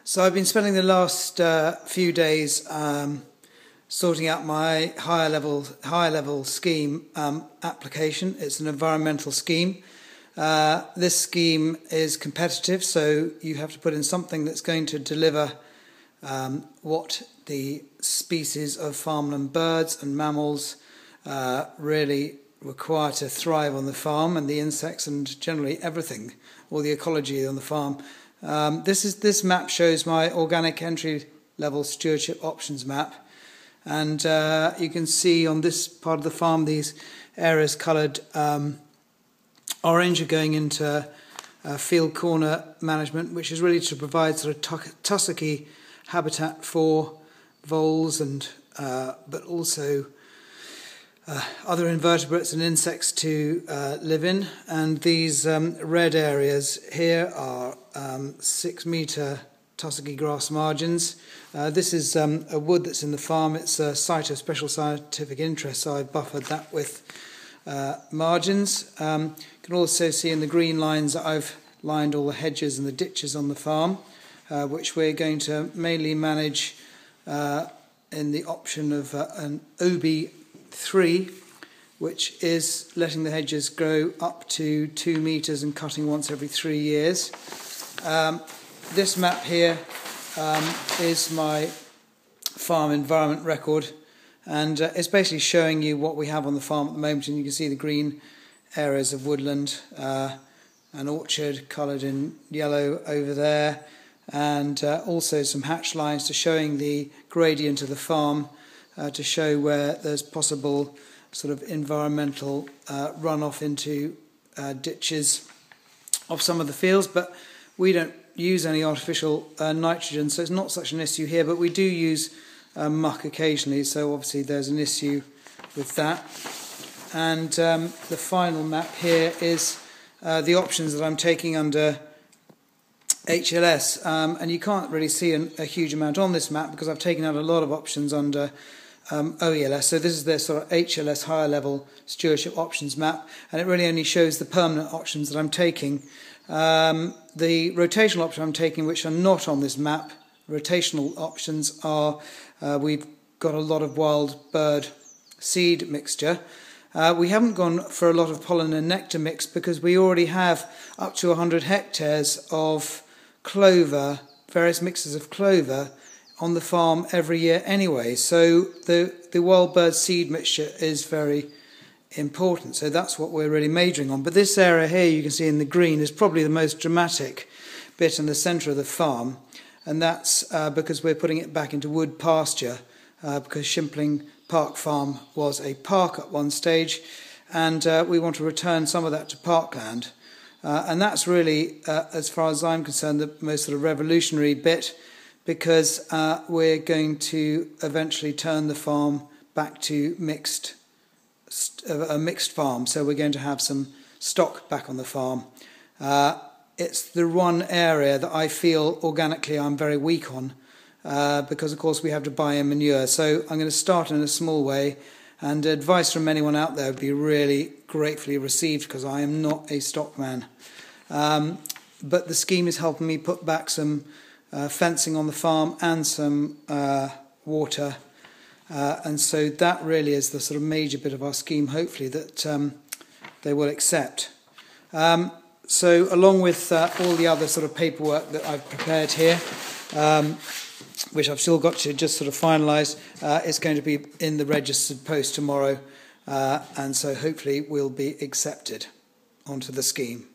So I've been spending the last few days sorting out my higher level scheme application. It's an environmental scheme. This scheme is competitive, so you have to put in something that's going to deliver what the species of farmland birds and mammals really require to thrive on the farm, and the insects and generally everything, all the ecology on the farm. This map shows my organic entry level stewardship options map, and you can see on this part of the farm these areas coloured orange are going into field corner management, which is really to provide sort of tussocky habitat for voles and but also other invertebrates and insects to live in. And these red areas here are 6 metre tussocky grass margins. This is a wood that's in the farm. It's a site of special scientific interest, so I buffered that with margins. You can also see in the green lines that I've lined all the hedges and the ditches on the farm, which we're going to mainly manage in the option of an OB3, which is letting the hedges grow up to 2 metres and cutting once every 3 years. This map here is my farm environment record, and it's basically showing you what we have on the farm at the moment, and you can see the green areas of woodland, an orchard coloured in yellow over there, and also some hatch lines to showing the gradient of the farm, to show where there's possible sort of environmental runoff into ditches of some of the fields. But we don't use any artificial nitrogen, so it's not such an issue here, but we do use muck occasionally, so obviously there's an issue with that. And the final map here is the options that I'm taking under HLS, and you can't really see a huge amount on this map because I've taken out a lot of options under OELS. So this is the sort of HLS higher level stewardship options map, and it really only shows the permanent options that I'm taking. The rotational options I'm taking, which are not on this map, rotational options are we've got a lot of wild bird seed mixture. We haven't gone for a lot of pollen and nectar mix because we already have up to 100 hectares of clover, various mixes of clover on the farm every year anyway. So the wild bird seed mixture is very important. So that's what we're really majoring on. But this area here you can see in the green is probably the most dramatic bit in the centre of the farm. And that's because we're putting it back into wood pasture, because Shimpling Park Farm was a park at one stage, and we want to return some of that to parkland. And that's really, as far as I'm concerned, the most sort of revolutionary bit, because we're going to eventually turn the farm back to a mixed farm. So we're going to have some stock back on the farm. It's the one area that I feel organically I'm very weak on, because of course we have to buy in manure. So I'm going to start in a small way, and advice from anyone out there would be really gratefully received, because I am not a stockman. But the scheme is helping me put back some fencing on the farm and some water, and so that really is the sort of major bit of our scheme, hopefully, that they will accept. So along with all the other sort of paperwork that I've prepared here, which I've still got to just sort of finalise, it's going to be in the registered post tomorrow, and so hopefully we'll be accepted onto the scheme.